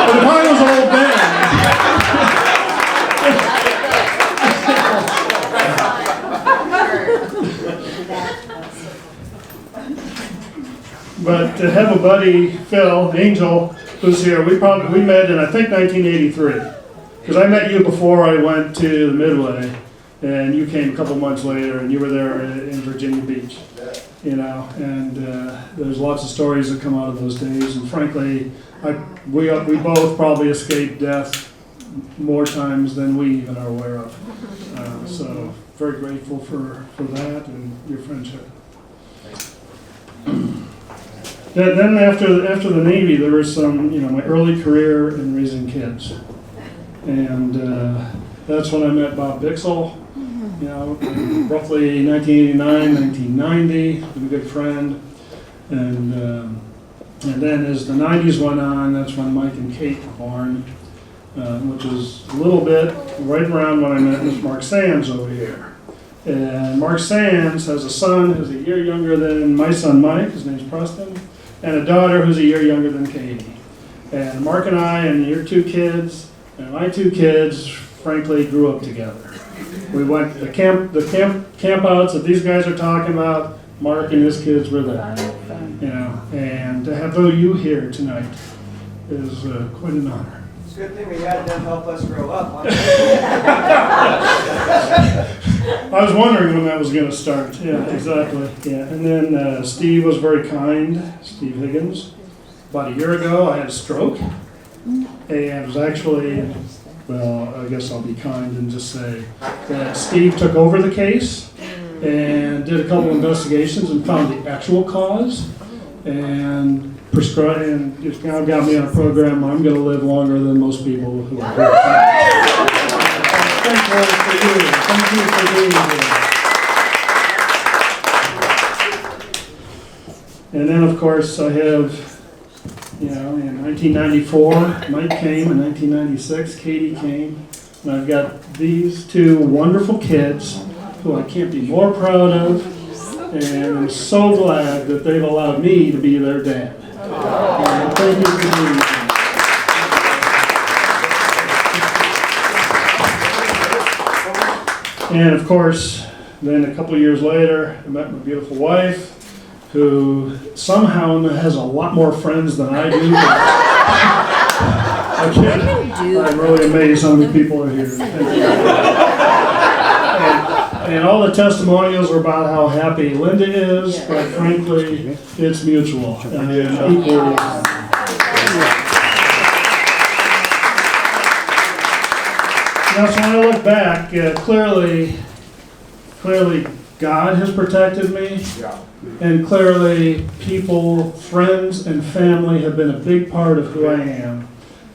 Speaker 18: But if I was old then, but to have a buddy, Phil, Angel, who's here, we met in, I think, 1983. Because I met you before I went to the Midway, and you came a couple months later, and you were there in Virginia Beach. You know, and there's lots of stories that come out of those days, and frankly, we both probably escaped death more times than we even are aware of. So very grateful for that and your friendship. Then after the Navy, there was some, you know, my early career in raising kids, and that's when I met Bob Bixel. You know, roughly 1989, 1990, been a good friend, and then as the 90s went on, that's when Mike and Kate were born, which is a little bit right around when I met Miss Mark Sands over here. And Mark Sands has a son who's a year younger than my son Mike, his name's Preston, and a daughter who's a year younger than Katie. And Mark and I and your two kids and my two kids, frankly, grew up together. We went the campouts that these guys are talking about. Mark and his kids were there, you know. And to have you here tonight is quite an honor.
Speaker 3: It's a good thing we had them help us grow up.
Speaker 18: I was wondering when that was going to start. Yeah, exactly. Yeah, and then Steve was very kind. Steve Higgins. About a year ago, I had a stroke, and it was actually. Well, I guess I'll be kind and just say that Steve took over the case and did a couple of investigations and found the actual cause and prescribed and just now got me on a program where I'm going to live longer than most people who are here. Thank you for you. Thank you for being here. And then, of course, I have. You know, in 1994, Mike came. In 1996, Katie came. And I've got these two wonderful kids who I can't be more proud of. And I'm so glad that they've allowed me to be their dad. And thank you for being here. And of course, then a couple of years later, I met my beautiful wife, who somehow has a lot more friends than I do. I'm really amazed how many people are here. And all the testimonials are about how happy Linda is, but frankly, it's mutual. And equally. Now, so when I look back, clearly, God has protected me. And clearly, people, friends, and family have been a big part of who I am.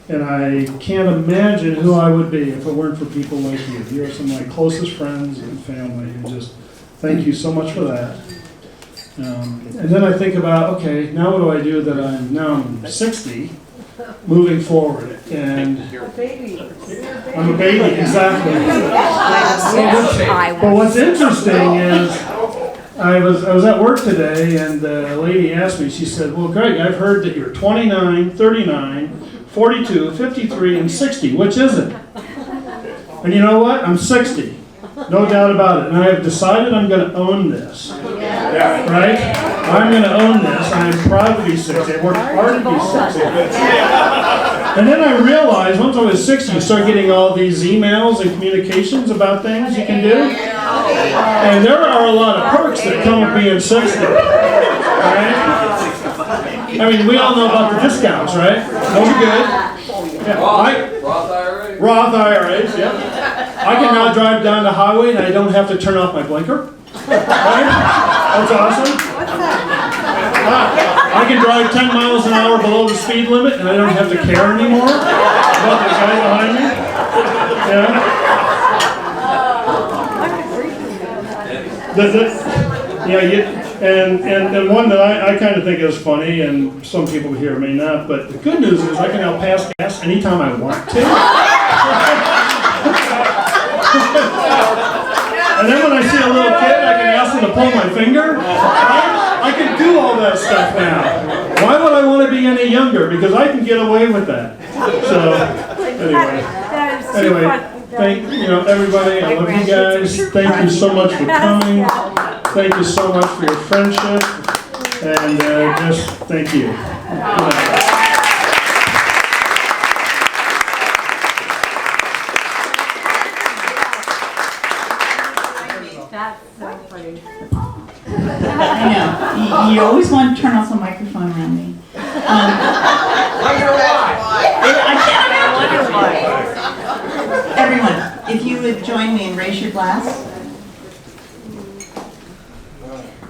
Speaker 18: And I can't imagine who I would be if it weren't for people like you. You're some of my closest friends and family. And just thank you so much for that. And then I think about, okay, now what do I do that I'm 60, moving forward? And
Speaker 12: You're a baby.
Speaker 18: I'm a baby, exactly. But what's interesting is, I was at work today, and a lady asked me, she said, well, Greg, I've heard that you're 29, 39, 42, 53, and 60. Which is it? And you know what? I'm 60. No doubt about it. And I have decided I'm going to own this. Right? I'm going to own this. I'm proud to be 60. I worked hard to be 60. And then I realized once I was 60, you start getting all these emails and communications about things you can do. And there are a lot of perks that come with being 60. Right? I mean, we all know about the discounts, right? Those are good. Yeah, Roth IRAs, yeah. I can now drive down the highway and I don't have to turn off my blinker. Right? That's awesome. I can drive 10 miles an hour below the speed limit and I don't have to care anymore about the guy behind me. And one that I kind of think is funny, and some people here may not, but the good news is I can now pass gas anytime I want to. And then when I see a little kid, I can ask them to pull my finger. I can do all that stuff now. Why would I want to be any younger? Because I can get away with that. So, anyway, thank everybody. I love you guys. Thank you so much for coming. Thank you so much for your friendship. And just thank you. Good night.
Speaker 12: That's so funny.
Speaker 9: I know. You always want to turn off the microphone around me. I wonder why. Everyone, if you would join me and raise your glass.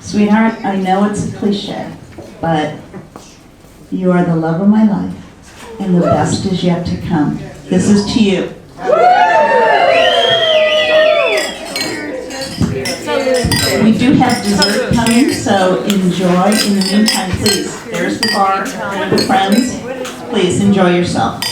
Speaker 9: Sweetheart, I know it's a cliche, but you are the love of my life, and the best is yet to come. This is to you. We do have dessert coming, so enjoy. In the meantime, please, there's the bar, the friends. Please enjoy yourself.